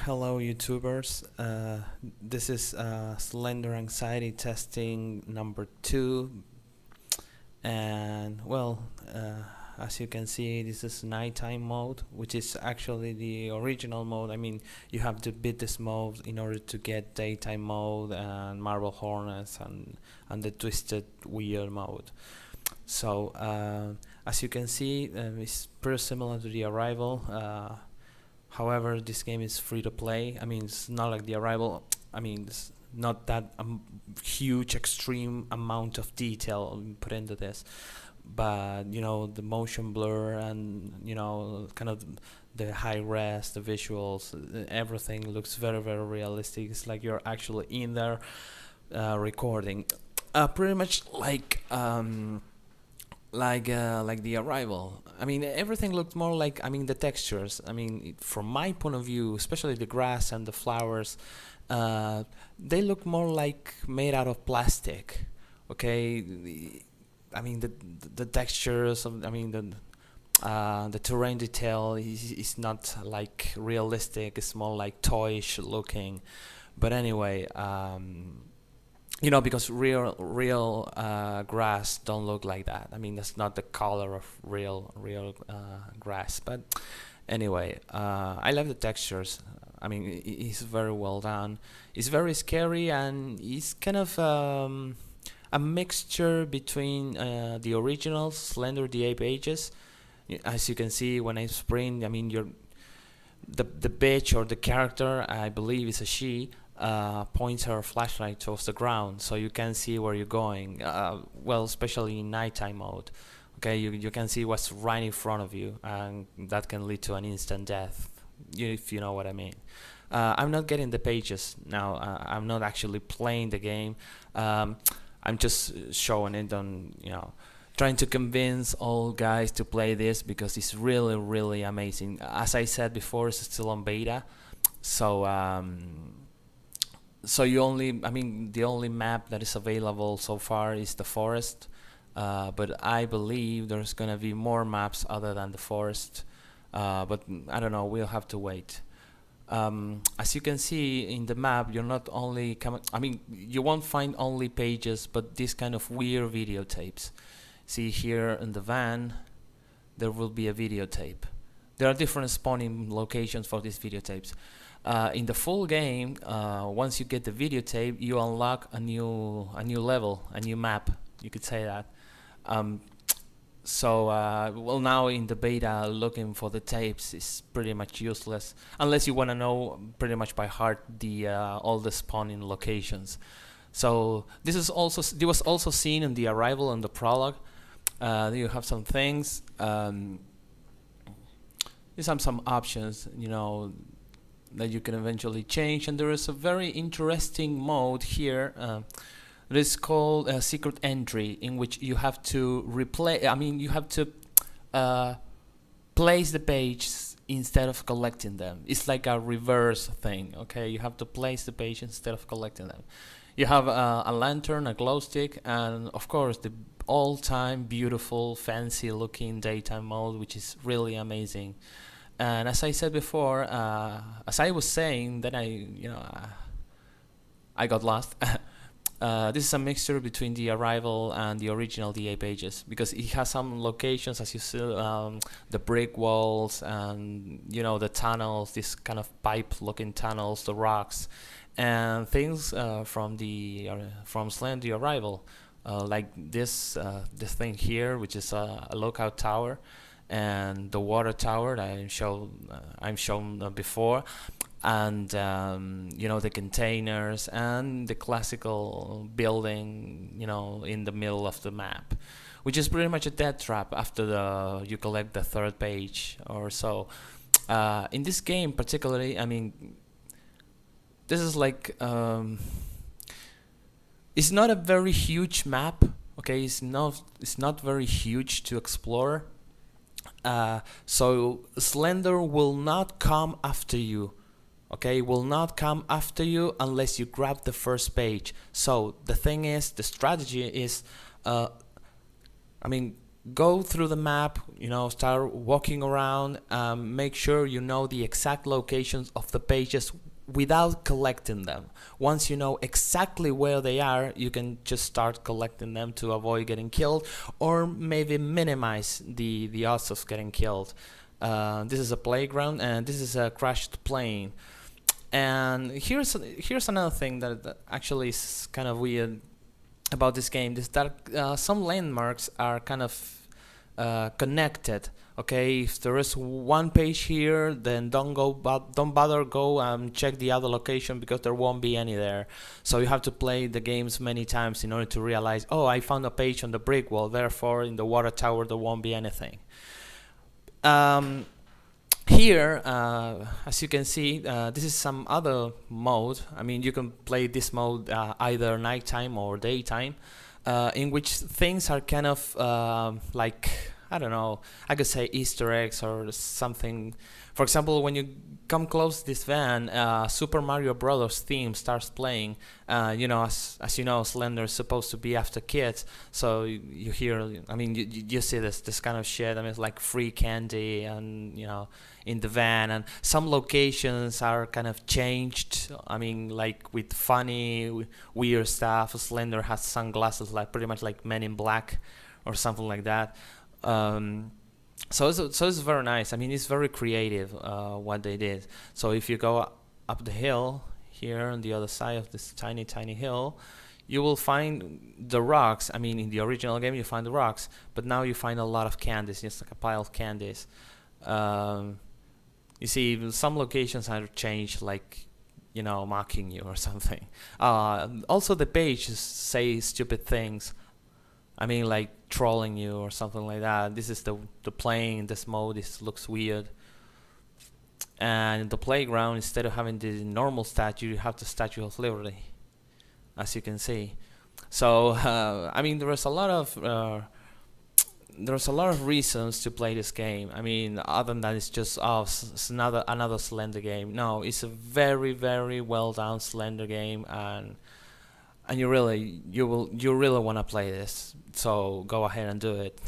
Hello, YouTubers. This is Slender anxiety testing number 2, and as you can see, this is nighttime mode, which is actually the original mode. I mean, you have to beat this mode in order to get daytime mode and marble hornets and the twisted wheel mode. So as you can see, it's pretty similar to the Arrival. However, this game is free to play. I mean, it's not like the Arrival. I mean, it's not that huge, extreme amount of detail put into this. But, you know, the motion blur and, you know, kind of the high res, the visuals, everything looks very, very realistic. It's like you're actually in there recording. Pretty much like the Arrival. I mean, everything looked more like, I mean, the textures. I mean, from my point of view, especially the grass and the flowers, they look more like made out of plastic. Okay, I mean the textures of, I mean the terrain detail is not like realistic. It's more like toyish looking. But anyway. You know, because real grass don't look like that. I mean, that's not the color of real grass. But anyway, I love the textures. I mean, it's very well done. It's very scary, and it's kind of a mixture between the original Slender the Ape Ages. As you can see, when I sprint, I mean, the bitch or the character, I believe is a she. Points her flashlight towards the ground, so you can see where you're going. Well, especially in nighttime mode. Okay, you can see what's right in front of you, and that can lead to an instant death, if you know what I mean. I'm not getting the pages now. I'm not actually playing the game. I'm just showing it on, you know, trying to convince all guys to play this because it's really, really amazing. As I said before, it's still on beta, so. So you only, I mean, the only map that is available so far is the forest, but I believe there's gonna be more maps other than the forest, but I don't know, we'll have to wait. As you can see in the map, you're not only I mean, you won't find only pages, but this kind of weird videotapes. See here in the van, there will be a videotape. There are different spawning locations for these videotapes. In the full game, once you get the videotape, you unlock a new level, a new map. You could say that. Well, now in the beta, looking for the tapes is pretty much useless unless you want to know pretty much by heart the all the spawning locations. So this was also seen in the Arrival and the prologue. You have some things. These have some options, you know, that you can eventually change, and there is a very interesting mode here that is called secret entry, in which you have to replay. I mean, you have to place the pages instead of collecting them. It's like a reverse thing. Okay, you have to place the page instead of collecting them. You have a lantern, a glow stick, and of course the all-time beautiful, fancy-looking daytime mode, which is really amazing. And as I said before, as I was saying, that I got lost. This is a mixture between the Arrival and the original The Ape Ages, because it has some locations, as you see, the brick walls and, you know, the tunnels, this kind of pipe-looking tunnels, the rocks, and things from Slender the Arrival, like this thing here, which is a lookout tower, and the water tower that I'm shown before, and you know, the containers and the classical building, you know, in the middle of the map, which is pretty much a death trap after you collect the third page or so. In this game particularly, I mean, this is like it's not a very huge map. Okay, it's not very huge to explore. So Slender will not come after you. Okay, will not come after you unless you grab the first page. So the thing is, the strategy is, I mean, go through the map, start walking around, make sure you know the exact locations of the pages without collecting them. Once you know exactly where they are, you can just start collecting them to avoid getting killed, or maybe minimize the odds of getting killed. This is a playground, and this is a crashed plane. And here's another thing that actually is kind of weird about this game, is that some landmarks are kind of connected. Okay, if there is one page here, then don't bother go and check the other location, because there won't be any there. So you have to play the games many times in order to realize, oh, I found a page on the brick wall, therefore in the water tower there won't be anything. Here, as you can see, this is some other mode. I mean, you can play this mode either nighttime or daytime, in which things are kind of like, I don't know, I could say Easter eggs or something. For example, when you come close to this van, Super Mario Brothers theme starts playing. As you know, Slender is supposed to be after kids, so you hear, I mean, you see this kind of shit. I mean, it's like free candy, and in the van, and some locations are kind of changed. I mean, like with funny, weird stuff. Slender has sunglasses, like pretty much like Men in Black, or something like that. So it's very nice. I mean, it's very creative what they did. So if you go up the hill here on the other side of this tiny hill, you will find the rocks. I mean, in the original game you find the rocks, but now you find a lot of candies, just like a pile of candies. You see, some locations are changed, like mocking you or something. Also, the pages say stupid things. I mean, like trolling you or something like that. This is the plane in this mode. This looks weird. And in the playground, instead of having the normal statue, you have the Statue of Liberty, as you can see. So I mean, there's a lot of reasons to play this game. I mean, other than that, it's just it's another Slender game. No, it's a very, very well done Slender game, and you really want to play this, so go ahead and do it.